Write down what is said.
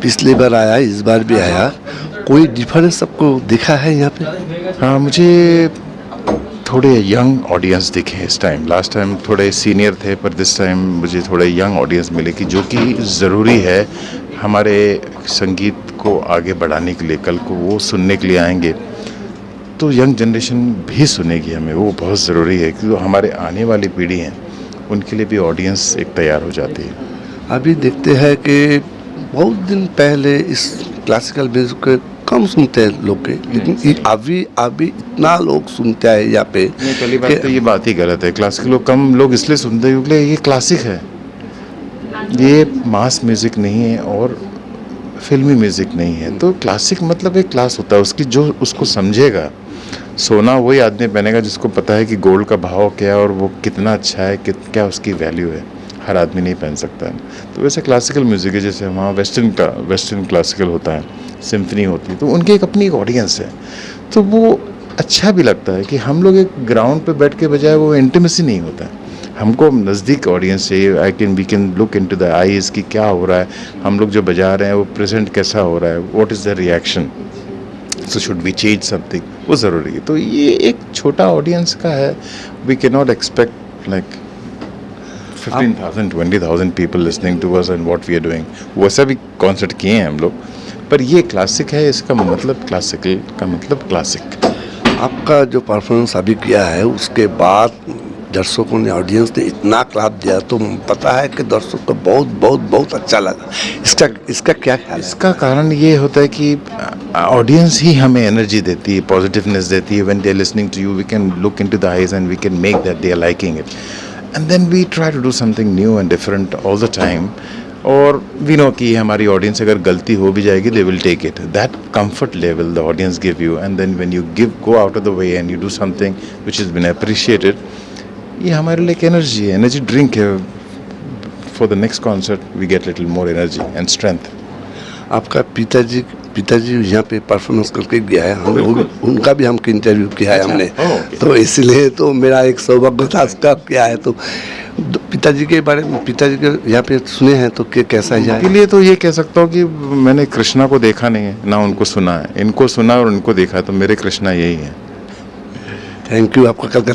पिछली बार आया, इस बार भी आया, कोई डिफरेंस आपको दिखा है यहाँ पे? हाँ, मुझे थोड़े यंग ऑडियंस दिखे इस टाइम। लास्ट टाइम थोड़े सीनियर थे, पर दिस टाइम मुझे थोड़े यंग ऑडियंस मिले कि जो कि ज़रूरी है हमारे संगीत को आगे बढ़ाने के लिए। कल को वो सुनने के लिए आएंगे तो यंग जनरेशन भी सुनेगी हमें, वो बहुत ज़रूरी है क्योंकि हमारे आने वाली पीढ़ी हैं उनके लिए भी ऑडियंस एक तैयार हो जाती है। अभी देखते हैं कि बहुत दिन पहले इस क्लासिकल म्यूजिक को कम सुनते हैं लोग के, लेकिन अभी अभी इतना लोग सुनते हैं यहाँ पे नहीं, पहली बात तो ये बात ही गलत है। क्लासिकल लोग कम लोग इसलिए सुनते हैं क्योंकि ये क्लासिक है, ये मास म्यूज़िक नहीं है और फिल्मी म्यूज़िक नहीं है। तो क्लासिक मतलब एक क्लास होता है, उसकी जो उसको समझेगा। सोना वही आदमी पहनेगा जिसको पता है कि गोल्ड का भाव क्या है और वो कितना अच्छा है, क्या उसकी वैल्यू है। हर आदमी नहीं पहन सकता है। तो वैसे क्लासिकल म्यूज़िक है, जैसे वहाँ वेस्टर्न क्लासिकल होता है, सिम्फनी होती है, तो उनकी एक अपनी एक ऑडियंस है। तो वो अच्छा भी लगता है कि हम लोग एक ग्राउंड पे बैठ के बजाय वो इंटीमेसी नहीं होता है। हमको नज़दीक ऑडियंस चाहिए। We can look into the eyes कि क्या हो रहा है, हम लोग जो बजा रहे हैं वो प्रेजेंट कैसा हो रहा है, what is the reaction, so should we change something, वो ज़रूरी है। तो ये एक छोटा ऑडियंस का है। We can not expect like 15,000 20,000 people listening to us and what we are doing. वैसा भी कॉन्सर्ट किए हैं हम लोग, पर ये क्लासिक है, इसका मतलब क्लासिकल का मतलब क्लासिक। आपका जो परफॉर्मेंस अभी किया है उसके बाद दर्शकों ने, ऑडियंस ने इतना क्लाप दिया, तो पता है कि दर्शक को बहुत बहुत बहुत अच्छा लगा। इसका क्या ख्याल है? इसका कारण ये होता है कि ऑडियंस ही हमें एनर्जी देती है, पॉजिटिवनेस देती है। When they are listening to you, we can look into the eyes and we can make that they are liking it, and then we try to do something new and different all the time. और we know कि हमारी audience अगर गलती हो भी जाएगी, they will take it, that comfort level the audience give you, and then when you go out of the way and you do something which is been appreciated, ये हमारे लिए एक एनर्जी है, एनर्जी ड्रिंक है। For the next concert we get little more energy and strength. आपका पिताजी यहाँ पे परफॉर्मेंस करके गया है, उनका भी हमको इंटरव्यू किया है हमने। तो इसलिए तो मेरा एक सौभाग्य था उसका किया है। तो पिताजी के बारे में, पिताजी के यहाँ पे सुने हैं तो कैसा है? के लिए तो ये कह सकता हूँ कि मैंने कृष्णा को देखा नहीं है, ना उनको सुना है। इनको सुना और उनको देखा, तो मेरे कृष्णा यही है। Thank you. आपका कलकत्ता